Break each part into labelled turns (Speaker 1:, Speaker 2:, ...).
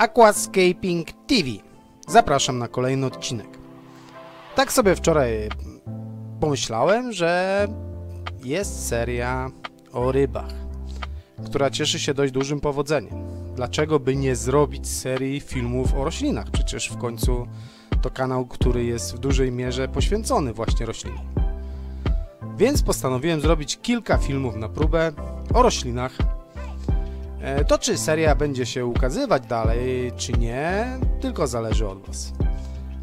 Speaker 1: Aquascaping TV. Zapraszam na kolejny odcinek. Tak sobie wczoraj pomyślałem, że jest seria o rybach, która cieszy się dość dużym powodzeniem. Dlaczego by nie zrobić serii filmów o roślinach? Przecież w końcu to kanał, który jest w dużej mierze poświęcony właśnie roślinom. Więc postanowiłem zrobić kilka filmów na próbę o roślinach. To czy seria będzie się ukazywać dalej, czy nie, tylko zależy od Was.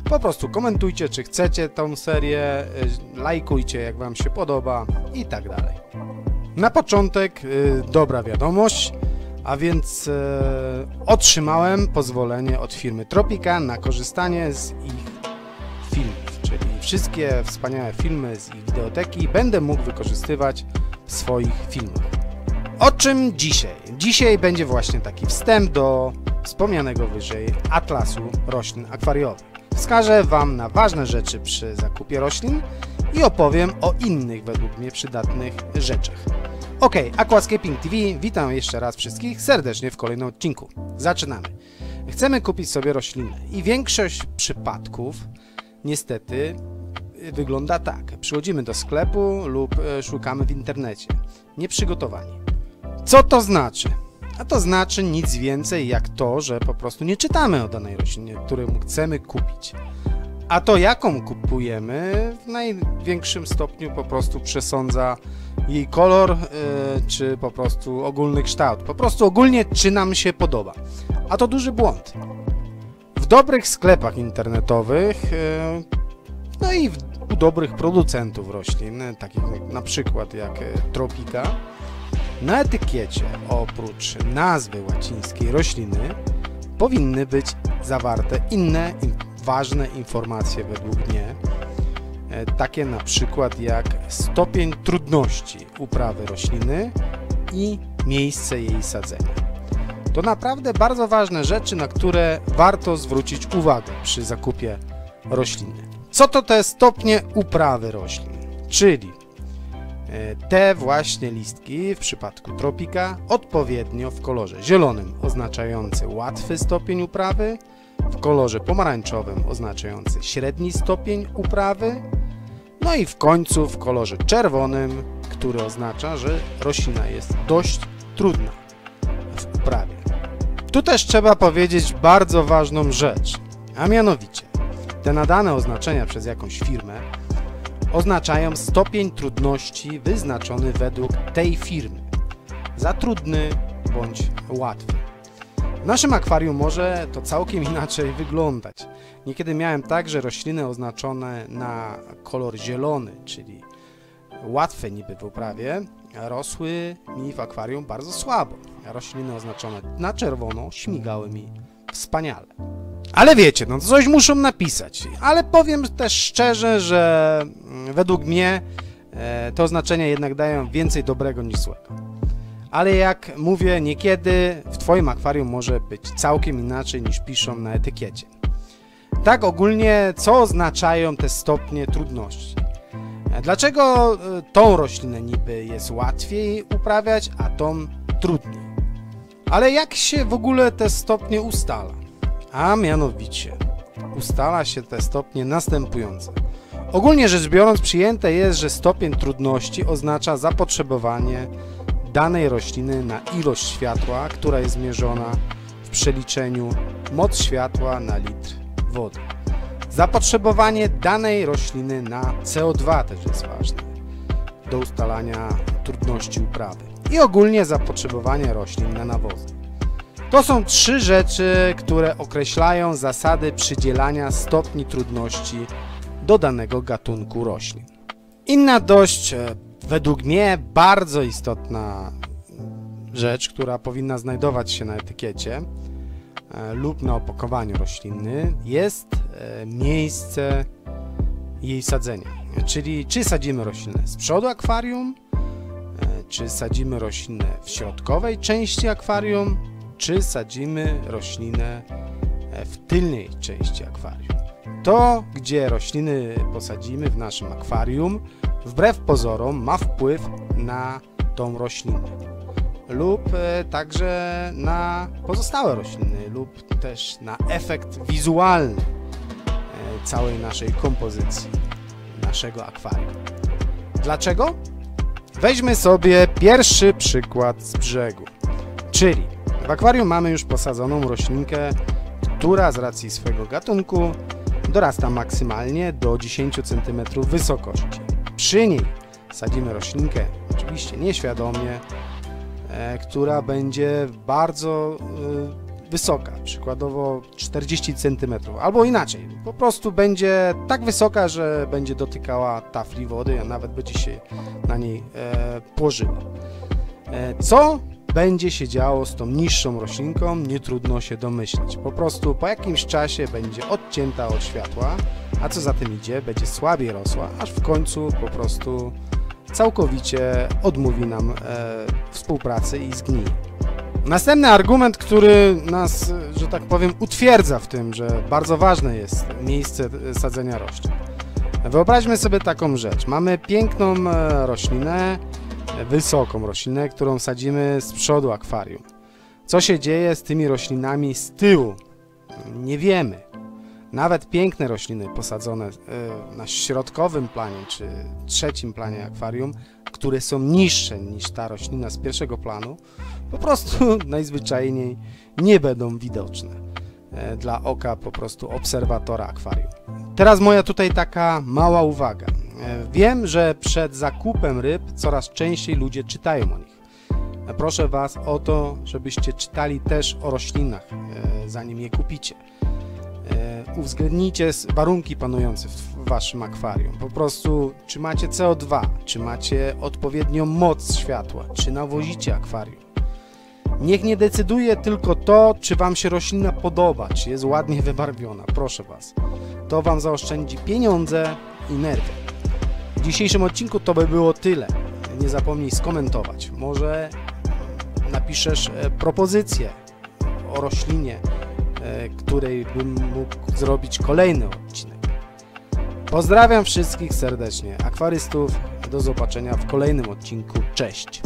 Speaker 1: Po prostu komentujcie, czy chcecie tą serię, lajkujcie, jak Wam się podoba i tak dalej. Na początek dobra wiadomość, a więc otrzymałem pozwolenie od firmy Tropica na korzystanie z ich filmów, czyli wszystkie wspaniałe filmy z ich wideoteki będę mógł wykorzystywać w swoich filmach. O czym dzisiaj? Dzisiaj będzie właśnie taki wstęp do wspomnianego wyżej atlasu roślin akwariowych. Wskażę Wam na ważne rzeczy przy zakupie roślin i opowiem o innych według mnie przydatnych rzeczach. Ok, Aquascaping TV, witam jeszcze raz wszystkich serdecznie w kolejnym odcinku. Zaczynamy. Chcemy kupić sobie rośliny i większość przypadków niestety wygląda tak. Przychodzimy do sklepu lub szukamy w internecie. Nieprzygotowani. Co to znaczy? A to znaczy nic więcej jak to, że po prostu nie czytamy o danej roślinie, którą chcemy kupić. A to jaką kupujemy w największym stopniu po prostu przesądza jej kolor, czy po prostu ogólny kształt. Po prostu ogólnie czy nam się podoba. A to duży błąd. W dobrych sklepach internetowych, no i u dobrych producentów roślin, takich na przykład jak Tropica, na etykiecie oprócz nazwy łacińskiej rośliny powinny być zawarte inne ważne informacje według mnie, takie na przykład jak stopień trudności uprawy rośliny i miejsce jej sadzenia. To naprawdę bardzo ważne rzeczy, na które warto zwrócić uwagę przy zakupie rośliny. Co to te stopnie uprawy roślin? Czyli te właśnie listki w przypadku Tropica odpowiednio w kolorze zielonym oznaczający łatwy stopień uprawy, w kolorze pomarańczowym oznaczający średni stopień uprawy, no i w końcu w kolorze czerwonym, który oznacza, że roślina jest dość trudna w uprawie. Tu też trzeba powiedzieć bardzo ważną rzecz, a mianowicie te nadane oznaczenia przez jakąś firmę oznaczają stopień trudności wyznaczony według tej firmy. Za trudny bądź łatwy. W naszym akwarium może to całkiem inaczej wyglądać. Niekiedy miałem tak, że rośliny oznaczone na kolor zielony, czyli łatwe niby w uprawie, rosły mi w akwarium bardzo słabo. A rośliny oznaczone na czerwono śmigały mi wspaniale. Ale wiecie, no coś muszą napisać. Ale powiem też szczerze, że według mnie te oznaczenia jednak dają więcej dobrego niż złego. Ale jak mówię, niekiedy w Twoim akwarium może być całkiem inaczej niż piszą na etykiecie. Tak ogólnie, co oznaczają te stopnie trudności? Dlaczego tą roślinę niby jest łatwiej uprawiać, a tą trudniej? Ale jak się w ogóle te stopnie ustala? A mianowicie ustala się te stopnie następująco. Ogólnie rzecz biorąc przyjęte jest, że stopień trudności oznacza zapotrzebowanie danej rośliny na ilość światła, która jest mierzona w przeliczeniu moc światła na litr wody. Zapotrzebowanie danej rośliny na CO2 też jest ważne do ustalania trudności uprawy. I ogólnie zapotrzebowanie roślin na nawozy. To są trzy rzeczy, które określają zasady przydzielania stopni trudności do danego gatunku roślin. Inna dość, według mnie, bardzo istotna rzecz, która powinna znajdować się na etykiecie lub na opakowaniu rośliny, jest miejsce jej sadzenia. Czyli czy sadzimy roślinę z przodu akwarium, czy sadzimy roślinę w środkowej części akwarium, czy sadzimy roślinę w tylnej części akwarium. To, gdzie rośliny posadzimy w naszym akwarium, wbrew pozorom ma wpływ na tą roślinę. lub także na pozostałe rośliny lub też na efekt wizualny całej naszej kompozycji, naszego akwarium. Dlaczego? Weźmy sobie pierwszy przykład z brzegu, czyli w akwarium mamy już posadzoną roślinkę, która z racji swojego gatunku dorasta maksymalnie do 10 cm wysokości. Przy niej sadzimy roślinkę, oczywiście nieświadomie, która będzie bardzo wysoka, przykładowo 40 cm, albo inaczej, po prostu będzie tak wysoka, że będzie dotykała tafli wody, a nawet będzie się na niej położyła. Co będzie się działo z tą niższą roślinką, nie trudno się domyślić. Po prostu po jakimś czasie będzie odcięta od światła, a co za tym idzie, będzie słabiej rosła, aż w końcu po prostu całkowicie odmówi nam współpracy i zgnije. Następny argument, który nas, że tak powiem, utwierdza w tym, że bardzo ważne jest miejsce sadzenia roślin. Wyobraźmy sobie taką rzecz. Mamy piękną roślinę, wysoką roślinę, którą sadzimy z przodu akwarium. Co się dzieje z tymi roślinami z tyłu? Nie wiemy. Nawet piękne rośliny posadzone na środkowym planie czy trzecim planie akwarium, które są niższe niż ta roślina z pierwszego planu, po prostu najzwyczajniej nie będą widoczne dla oka po prostu obserwatora akwarium. Teraz moja tutaj taka mała uwaga. Wiem, że przed zakupem ryb coraz częściej ludzie czytają o nich. Proszę Was o to, żebyście czytali też o roślinach, zanim je kupicie. Uwzględnijcie warunki panujące w Waszym akwarium. Po prostu, czy macie CO2, czy macie odpowiednią moc światła, czy nawozicie akwarium. Niech nie decyduje tylko to, czy Wam się roślina podoba, czy jest ładnie wybarwiona. Proszę Was. To Wam zaoszczędzi pieniądze i nerwy. W dzisiejszym odcinku to by było tyle. Nie zapomnij skomentować. Może napiszesz propozycję o roślinie, której bym mógł zrobić kolejny odcinek. Pozdrawiam wszystkich serdecznie, akwarystów. Do zobaczenia w kolejnym odcinku. Cześć!